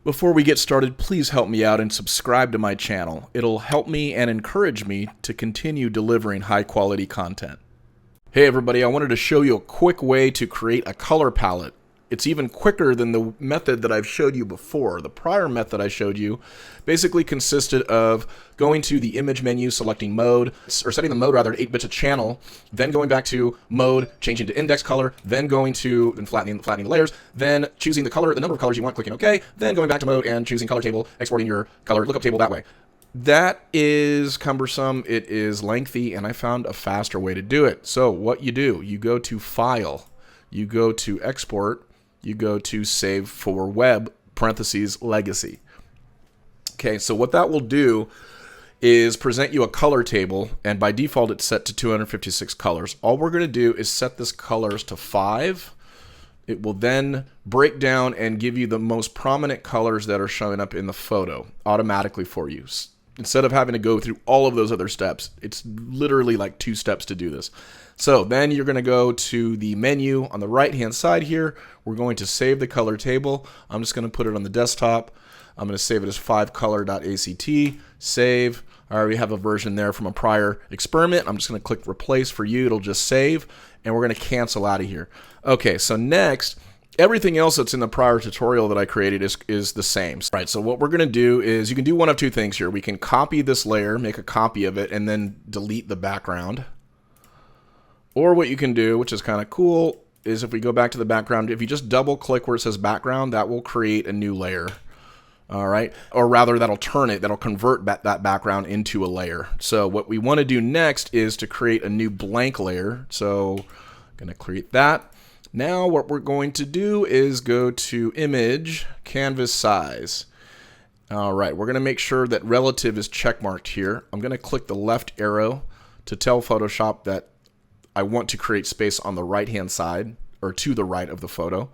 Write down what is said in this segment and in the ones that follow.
Before we get started, please help me out and subscribe to my channel. It'll help me and encourage me to continue delivering high quality content. Hey everybody, I wanted to show you a quick way to create a color palette. It's even quicker than the method that I've showed you before. The prior method I showed you basically consisted of going to the image menu, selecting mode, or setting the mode rather to 8 bits a channel, then going back to mode, changing to index color, then going to and flattening the layers, then choosing the color, the number of colors you want, clicking OK, then going back to mode and choosing color table, exporting your color lookup table that way. That is cumbersome, it is lengthy, and I found a faster way to do it. So what you do, you go to File, you go to Export, you go to Save for Web, parentheses, Legacy. Okay, so what that will do is present you a color table, and by default it's set to 256 colors. All we're going to do is set this colors to 5. It will then break down and give you the most prominent colors that are showing up in the photo automatically for you. Instead of having to go through all of those other steps, it's literally like 2 steps to do this. So then you're going to go to the menu on the right hand side here. We're going to save the color table. I'm just going to put it on the desktop. I'm going to save it as 5color.act. Save. I already have a version there from a prior experiment. I'm just going to click replace for you. It'll just save, and we're going to cancel out of here. Okay, so next, everything else that's in the prior tutorial that I created is the same. All right, so what we're going to do is you can do one of 2 things here. We can copy this layer, make a copy of it, and then delete the background. Or what you can do, which is kind of cool, is if we go back to the background, if you just double click where it says background, that will create a new layer. All right, or rather that'll convert that background into a layer. So what we want to do next is to create a new blank layer. So I'm going to create that. Now what we're going to do is go to Image, Canvas Size. All right, we're going to make sure that relative is checkmarked here. I'm going to click the left arrow to tell Photoshop that I want to create space on the right-hand side, or to the right of the photo.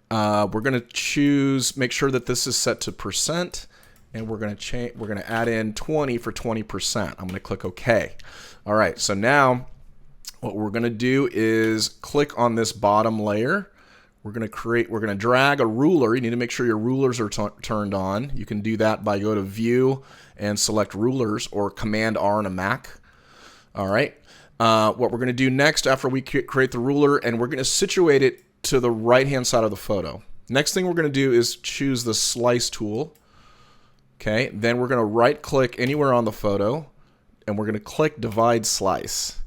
We're going to make sure that this is set to %, and we're going to add in 20 for 20%. I'm going to click OK. All right, so now what we're going to do is click on this bottom layer. We're going to drag a ruler. You need to make sure your rulers are turned on. You can do that by go to View and select Rulers, or Command R on a Mac. All right. What we're going to do next after we create the ruler, and we're going to situate it to the right-hand side of the photo. Next thing we're going to do is choose the Slice tool. Okay. Then we're going to right-click anywhere on the photo, and we're going to click Divide Slice.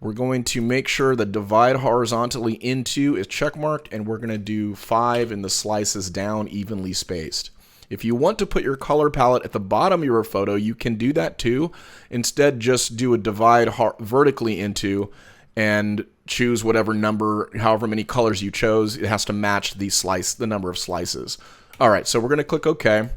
We're going to make sure the divide horizontally into is checkmarked, and we're going to do 5 and the slices down evenly spaced. If you want to put your color palette at the bottom of your photo, you can do that too. Instead, just do a divide vertically into and choose whatever number, however many colors you chose. It has to match the number of slices. All right, so we're going to click OK.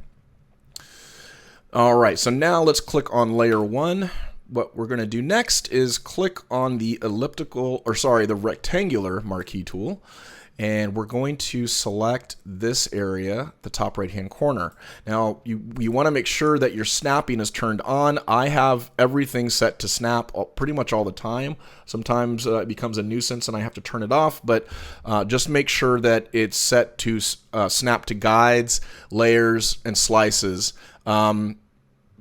All right, so now let's click on layer 1. What we're going to do next is click on the rectangular marquee tool, and we're going to select this area, the top right hand corner. Now you want to make sure that your snapping is turned on. I have everything set to snap pretty much all the time. Sometimes it becomes a nuisance and I have to turn it off, but just make sure that it's set to snap to guides, layers, and slices.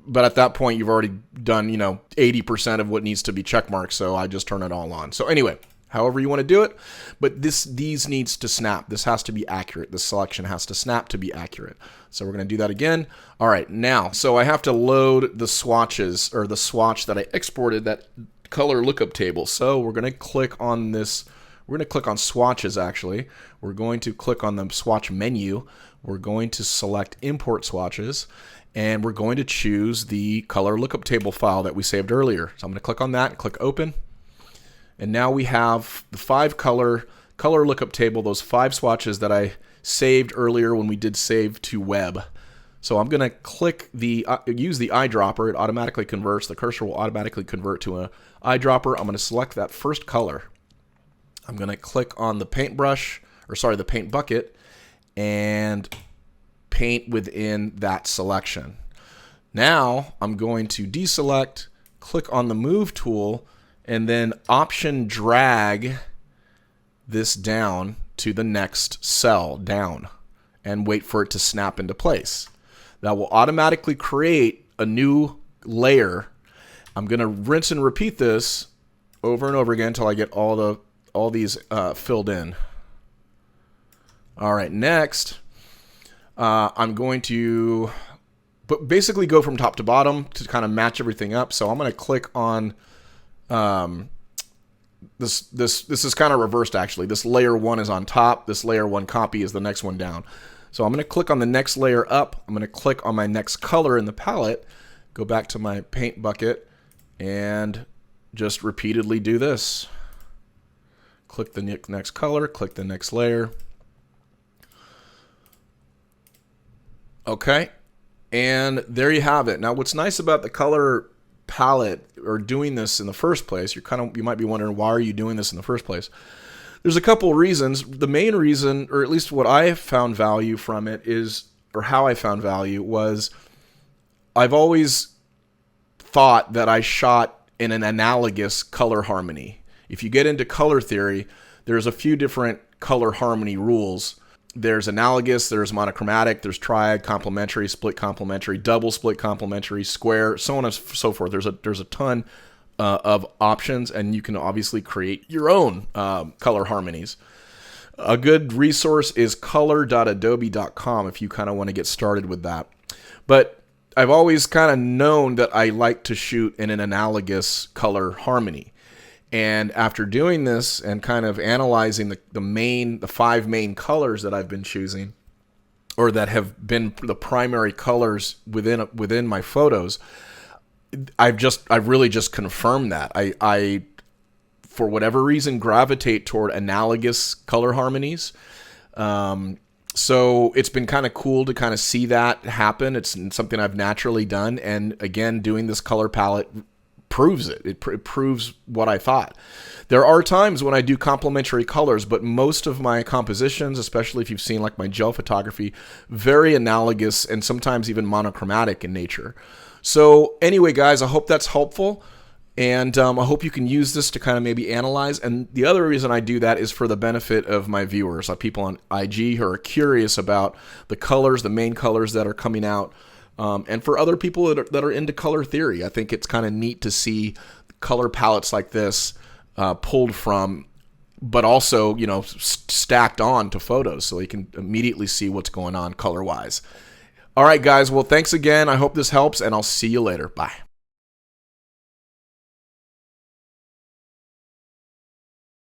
But at that point, you've already done, 80% of what needs to be checkmarked, so I just turn it all on. So anyway, however you want to do it, but these needs to snap. This has to be accurate. This selection has to snap to be accurate. So we're going to do that again. All right, now, so I have to load the swatches, or the swatch that I exported, that color lookup table. So we're going to click on this. We're going to click on swatches, actually. We're going to click on the swatch menu. We're going to select import swatches, and we're going to choose the color lookup table file that we saved earlier. So I'm going to click on that and click open. And now we have the 5 color lookup table, those 5 swatches that I saved earlier when we did save to web. So I'm going to click use the eyedropper. It automatically converts. The cursor will automatically convert to an eyedropper. I'm going to select that first color. I'm going to click on the paint bucket, and paint within that selection. Now I'm going to deselect, click on the move tool, and then option drag this down to the next cell down. and wait for it to snap into place. That will automatically create a new layer. I'm going to rinse and repeat this over and over again until I get all these filled in. All right, next, I'm going to basically go from top to bottom to kind of match everything up. So I'm going to click on this is kind of reversed actually. This layer 1 is on top. This layer 1 copy is the next one down. So I'm going to click on the next layer up. I'm going to click on my next color in the palette, go back to my paint bucket, and just repeatedly do this. Click the next color, click the next layer. Okay, and there you have it. Now what's nice about the color palette or doing this in the first place, you might be wondering, why are you doing this in the first place? There's a couple reasons. The main reason, or at least what I found value from it is, or how I found value was, I've always thought that I shot in an analogous color harmony. If you get into color theory, there's a few different color harmony rules. There's analogous, there's monochromatic, there's triad, complementary, split complementary, double split complementary, square, so on and so forth. There's a ton of options, and you can obviously create your own color harmonies. A good resource is color.adobe.com if you kind of want to get started with that. But I've always kind of known that I like to shoot in an analogous color harmony. And after doing this and kind of analyzing the 5 main colors that I've been choosing, or that have been the primary colors within my photos, I've really just confirmed that. I for whatever reason gravitate toward analogous color harmonies. So it's been kind of cool to kind of see that happen. It's something I've naturally done, and again, doing this color palette proves it. It proves what I thought. There are times when I do complementary colors, but most of my compositions, especially if you've seen like my gel photography, very analogous and sometimes even monochromatic in nature. So anyway, guys, I hope that's helpful, and I hope you can use this to kind of maybe analyze. And the other reason I do that is for the benefit of my viewers, like people on IG who are curious about the colors, the main colors that are coming out. And for other people that are into color theory, I think it's kind of neat to see color palettes like this pulled from, but also, you know, stacked on to photos, so you can immediately see what's going on color-wise. All right, guys. Well, thanks again. I hope this helps, and I'll see you later. Bye.